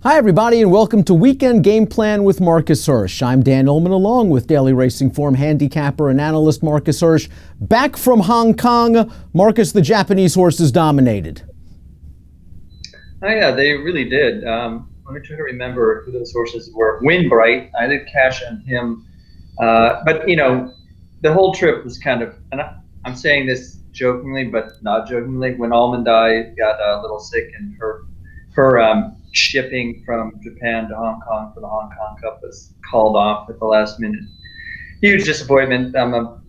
Hi everybody and welcome to Weekend Gameplan with Marcus Hersh. I'm Dan Ullman along with Daily Racing Form handicapper and analyst Marcus Hersh. Back from Hong Kong, Marcus, the Japanese horses dominated. Oh yeah, they really did. Let me try to remember who those horses were. Windbright, I did cash on him. But you know, the whole trip was kind of, and I'm saying this jokingly, but not jokingly, when Almondai got a little sick and her shipping from Japan to Hong Kong for the Hong Kong Cup was called off at the last minute. Huge disappointment. I'm a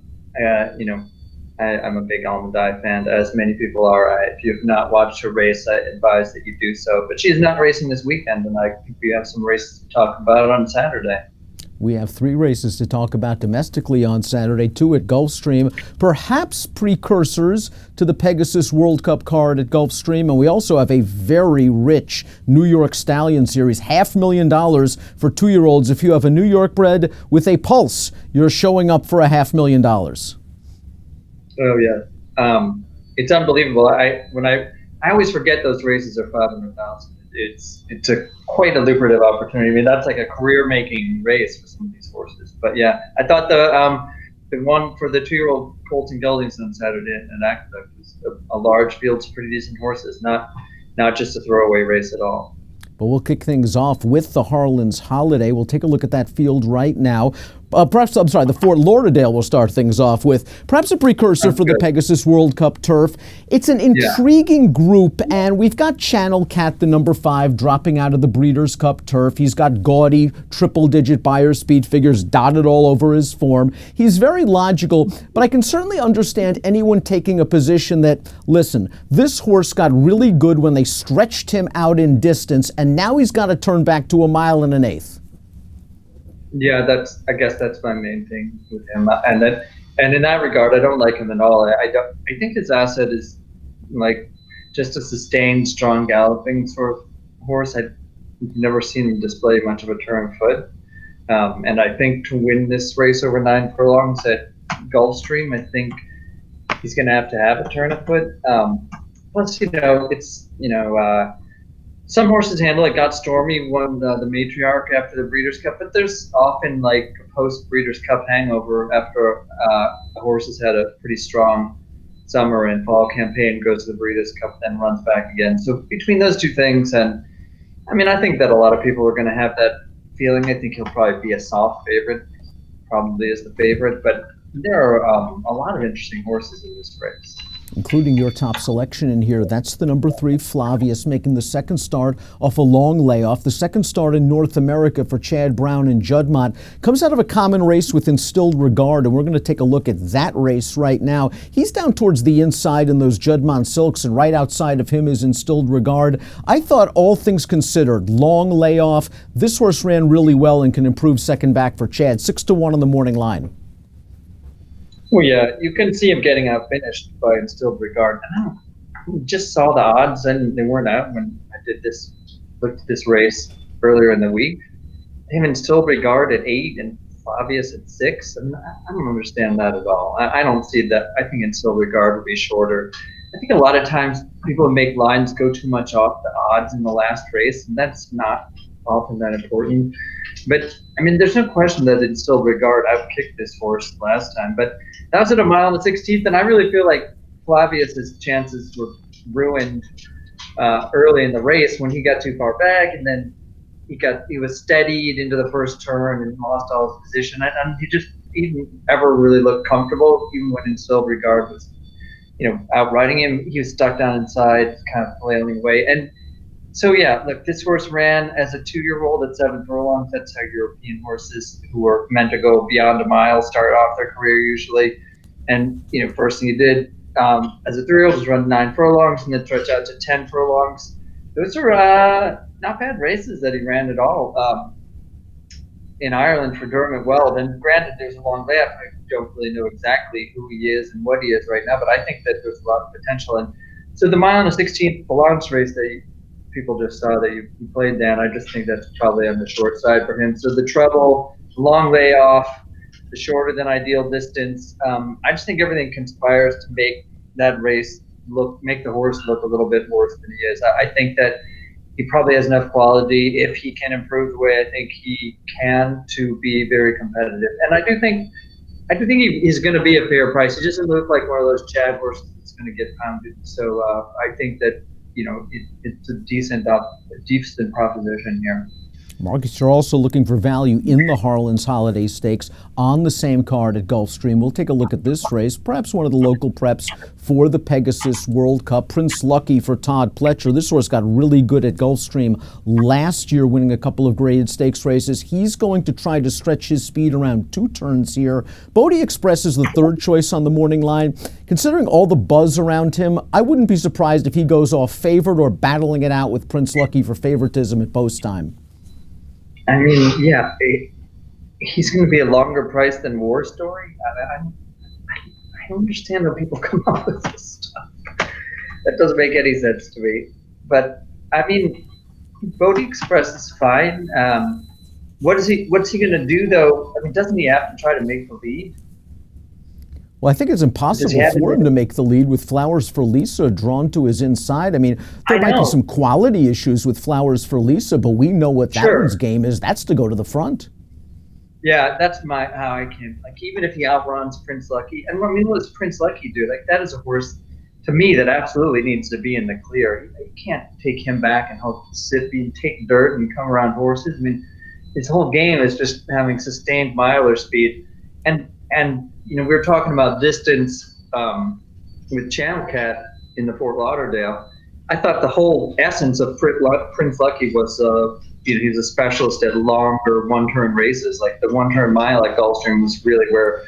big Almondai fan, as many people are. If you have not watched her race, I advise that you do so. But she's not racing this weekend, and I think we have some races to talk about on Saturday. We have 3 races to talk about domestically on Saturday, 2 at Gulfstream, perhaps precursors to the Pegasus World Cup card at Gulfstream. And we also have a very rich New York Stallion Series, $500,000 for 2-year-olds. If you have a New York bred with a pulse, you're showing up for $500,000. Oh yeah, it's unbelievable. I always forget those races are 500,000. It's quite a lucrative opportunity. I mean, that's like a career-making race for some of these horses. But yeah, I thought the one for the 2-year-old Colton Geldings on Saturday at Aqueduct was a large field, some pretty decent horses, not just a throwaway race at all. But we'll kick things off with the Harlan's Holiday. We'll take a look at that field right now. The Fort Lauderdale will start things off with. Perhaps a precursor for the Pegasus World Cup turf. It's an intriguing group, and we've got Channel Cat, the number 5, dropping out of the Breeders' Cup turf. He's got gaudy triple-digit Beyer speed figures dotted all over his form. He's very logical, but I can certainly understand anyone taking a position that, listen, this horse got really good when they stretched him out in distance, and now he's got to turn back to 1 1/8. Yeah, I guess that's my main thing with him, and in that regard, I don't like him at all. I think his asset is like just a sustained, strong galloping sort of horse. I've never seen him display much of a turn foot, and I think to win this race over 9 furlongs at Gulfstream, I think he's going to have a turn of foot. Plus, some horses handle it. Got Stormy won the Matriarch after the Breeders' Cup, but there's often like a post-Breeders' Cup hangover after a horse has had a pretty strong summer and fall campaign, goes to the Breeders' Cup, then runs back again. So between those two things, and I mean, I think that a lot of people are going to have that feeling. I think he'll probably be a soft favorite, probably is the favorite, but there are a lot of interesting horses in this race, including your top selection in here. That's the number 3, Flavius, making the second start off a long layoff. The second start in North America for Chad Brown and Juddmonte. Comes out of a common race with Instilled Regard, and we're going to take a look at that race right now. He's down towards the inside in those Juddmonte Silks, and right outside of him is Instilled Regard. I thought, all things considered, long layoff. This horse ran really well and can improve second back for Chad. 6-1 on the morning line. Well, yeah, you can see him getting outfinished by Instilled Regard. And I just saw the odds, and they weren't out when I looked at this race earlier in the week. Him Instilled Regard at 8 and Flavius at 6. I mean, I don't understand that at all. I don't see that. I think Instilled Regard will be shorter. I think a lot of times people make lines go too much off the odds in the last race, and that's not often that important. But I mean, there's no question that Instilled Regard outkicked this horse last time, but that was at 1 1/16, and I really feel like Flavius's chances were ruined early in the race when he got too far back, and then he was steadied into the first turn and lost all his position, and he didn't ever really look comfortable, even when Instilled Regard was, outriding him. He was stuck down inside, kind of flailing away. And so, yeah, look, this horse ran as a 2-year-old at 7 furlongs. That's how European horses who are meant to go beyond a mile start off their career usually. And, first thing he did as a 3-year-old was run 9 furlongs and then stretch out to 10 furlongs. Those are not bad races that he ran at all in Ireland for Dermot Weld. And granted, there's a long layoff. I don't really know exactly who he is and what he is right now, but I think that there's a lot of potential. And so the 1 16th belongs race that people just saw that you played, Dan, I just think that's probably on the short side for him. So the treble, long layoff, the shorter than ideal distance. I just think everything conspires to make that race make the horse look a little bit worse than he is. I think that He probably has enough quality if he can improve the way I think he can to be very competitive. And I do think he's going to be a fair price. He doesn't look like one of those Chad horses that's going to get pounded. So I think that it's a decent proposition here. Marcus, you're also looking for value in the Harlan's Holiday Stakes on the same card at Gulfstream. We'll take a look at this race, perhaps one of the local preps for the Pegasus World Cup. Prince Lucky for Todd Pletcher. This horse got really good at Gulfstream last year, winning a couple of graded stakes races. He's going to try to stretch his speed around 2 turns here. Bodie Express is the third choice on the morning line. Considering all the buzz around him, I wouldn't be surprised if he goes off favored or battling it out with Prince Lucky for favoritism at post time. I mean, yeah, he's going to be a longer price than War Story. I don't understand how people come up with this stuff. That doesn't make any sense to me. But I mean, Bodie Express is fine. What's he going to do though? I mean, doesn't he have to try to make the lead? Well, I think it's impossible for him to make the lead with Flowers for Lisa drawn to his inside. I mean, there might be some quality issues with Flowers for Lisa, but we know what that one's game is. That's to go to the front. Yeah, that's how I can. Like, even if he outruns Prince Lucky, and I mean, what does Prince Lucky do? Like, that is a horse, to me, that absolutely needs to be in the clear. You can't take him back and hope to sit and take dirt and come around horses. I mean, his whole game is just having sustained miler speed. And we were talking about distance with Channel Cat in the Fort Lauderdale. I thought the whole essence of Prince Lucky was he's a specialist at longer one-turn races. Like the one-turn mile at Gulfstream was really where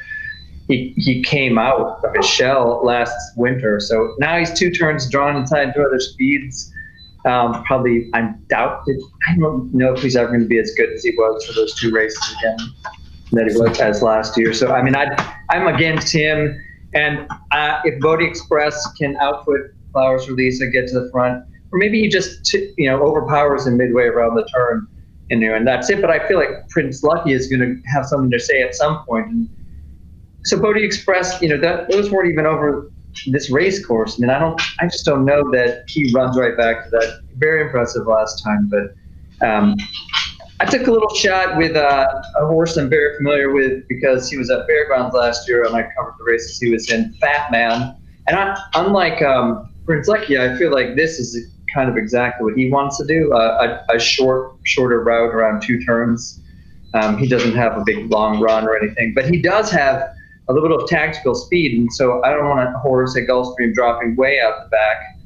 he came out of his shell last winter. So now he's 2 turns drawn inside 2 other speeds. Probably, I don't know if he's ever going to be as good as he was for those 2 races again that he was as last year. So I mean, I'm against him. And if Bodie Express can output Flowers for Lisa, get to the front, or maybe he just overpowers him midway around the turn, and that's it. But I feel like Prince Lucky is going to have something to say at some point. And so Bodie Express, those weren't even over this race course. I mean, I just don't know that he runs right back to that. Very impressive last time, but I took a little shot with a horse I'm very familiar with because he was at Fairgrounds last year and I covered the races he was in, Fat Man. And unlike Prince Lucky, I feel like this is kind of exactly what he wants to do, a shorter route around 2 turns. He doesn't have a big long run or anything, but he does have a little bit of tactical speed. And so I don't want a horse at Gulfstream dropping way out the back.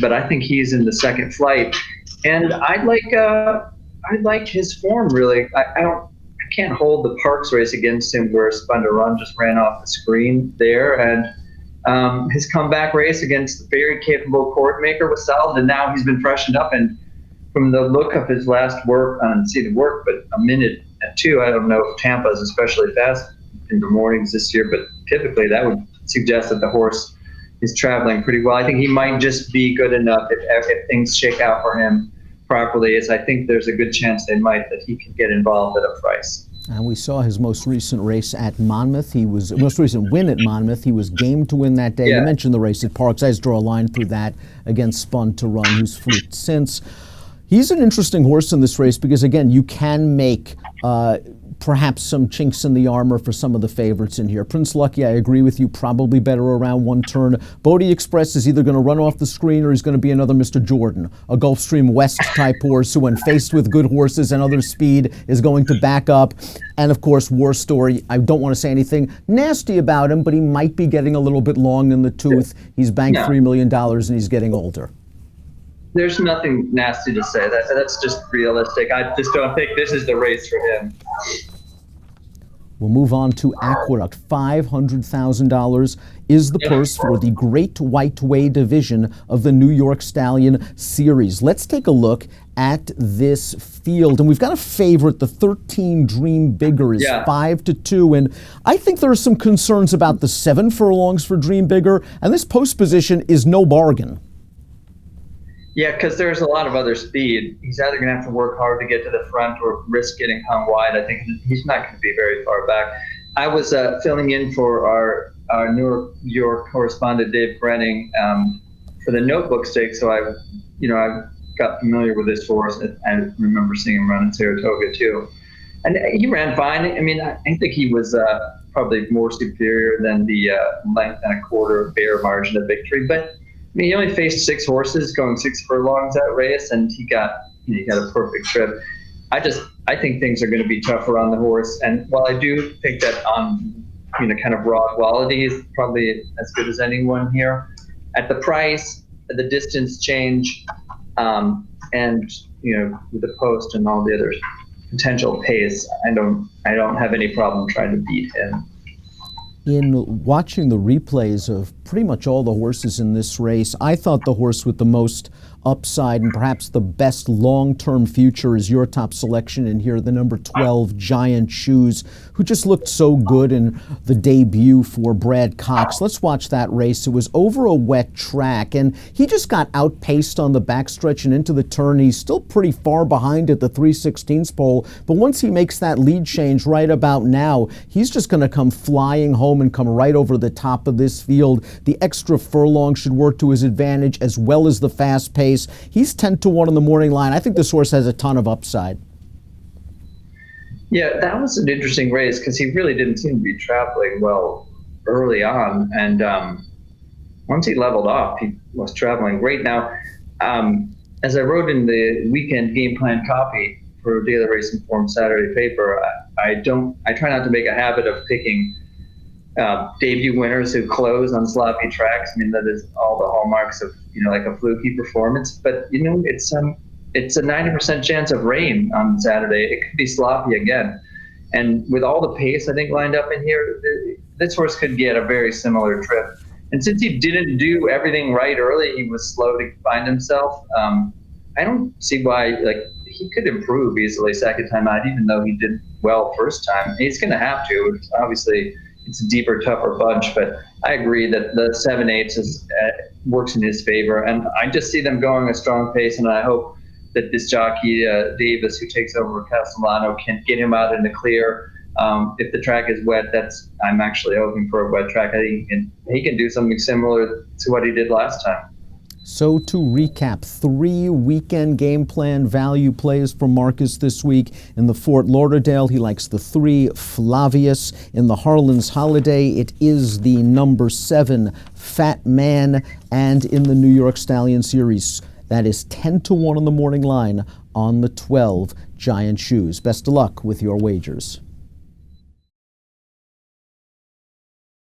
But I think he's in the second flight. And I like his form, really. I can't hold the Parks race against him where Spun to Run just ran off the screen there. And his comeback race against the very capable Courtmaker was solid, and now he's been freshened up. And from the look of his last work, I didn't see the work, but a minute at 2, I don't know if Tampa is especially fast in the mornings this year, but typically that would suggest that the horse is traveling pretty well. I think he might just be good enough if things shake out for him properly, as I think there's a good chance that he can get involved at a price. And we saw his most recent race at Monmouth. Most recent win at Monmouth. He was game to win that day. Yeah. You mentioned the race at Parks. I just draw a line through that against Spun to Run, who's fleet since. He's an interesting horse in this race because, again, you can make perhaps some chinks in the armor for some of the favorites in here. Prince Lucky, I agree with you, probably better around 1 turn. Bodie Express is either going to run off the screen or he's going to be another Mr. Jordan, a Gulfstream West type horse who, when faced with good horses and other speed, is going to back up. And of course, War Story, I don't want to say anything nasty about him, but he might be getting a little bit long in the tooth. He's banked $3 million and he's getting older. There's nothing nasty to say. That's just realistic. I just don't think this is the race for him. We'll move on to Aqueduct. $500,000 is the purse for the Great White Way division of the New York Stallion Series. Let's take a look at this field. And we've got a favorite. The 13 Dream Bigger is 5-2. And I think there are some concerns about the 7 furlongs for Dream Bigger. And this post position is no bargain. Yeah, because there's a lot of other speed. He's either going to have to work hard to get to the front or risk getting hung wide. I think he's not going to be very far back. I was filling in for our New York correspondent, Dave Brenning, for the Notebook Stakes. So I got familiar with this horse. I remember seeing him run in Saratoga too. And he ran fine. I mean, I think he was probably more superior than the length and a quarter bear margin of victory. But I mean, he only faced 6 horses going 6 furlongs that race, and he got a perfect trip. I think things are going to be tougher on the horse. And while I do think that on kind of raw quality is probably as good as anyone here, at the price, the distance change, and with the post and all the other potential pace, I don't have any problem trying to beat him. In watching the replays of pretty much all the horses in this race, I thought the horse with the most upside and perhaps the best long-term future is your top selection in here, the number 12 Giant Shoes, who just looked so good in the debut for Brad Cox. Let's watch that race. It was over a wet track, and he just got outpaced on the backstretch and into the turn. He's still pretty far behind at the 3/16 pole, but once he makes that lead change right about now, he's just going to come flying home and come right over the top of this field. The extra furlong should work to his advantage, as well as the fast pace. He's 10-1 on the morning line. I think this horse has a ton of upside. Yeah, that was an interesting race because he really didn't seem to be traveling well early on. And once he leveled off, he was traveling great. Now, as I wrote in the Weekend Gameplan copy for Daily Racing Form Saturday paper, I try not to make a habit of picking debut winners who close on sloppy tracks. I mean, that is all the hallmarks of like a fluky performance. But it's a 90% chance of rain on Saturday. It could be sloppy again, and with all the pace I think lined up in here, this horse could get a very similar trip. And since he didn't do everything right early, he was slow to find himself. I don't see why he could improve easily second time out, even though he did well first time. He's going to have to. Obviously, it's a deeper, tougher bunch, but I agree that the 7/8 works in his favor, and I just see them going a strong pace, and I hope that this jockey, Davis, who takes over Castellano, can get him out in the clear. If the track is wet, I'm actually hoping for a wet track. I think he can do something similar to what he did last time. So to recap, 3 Weekend Gameplan value plays from Marcus this week. In the Fort Lauderdale, he likes the 3 Flavius. In the Harlan's Holiday, it is the number 7 Fat Man. And in the New York Stallion Series, that is 10-1 on the morning line on the 12 Giant Shoes. Best of luck with your wagers.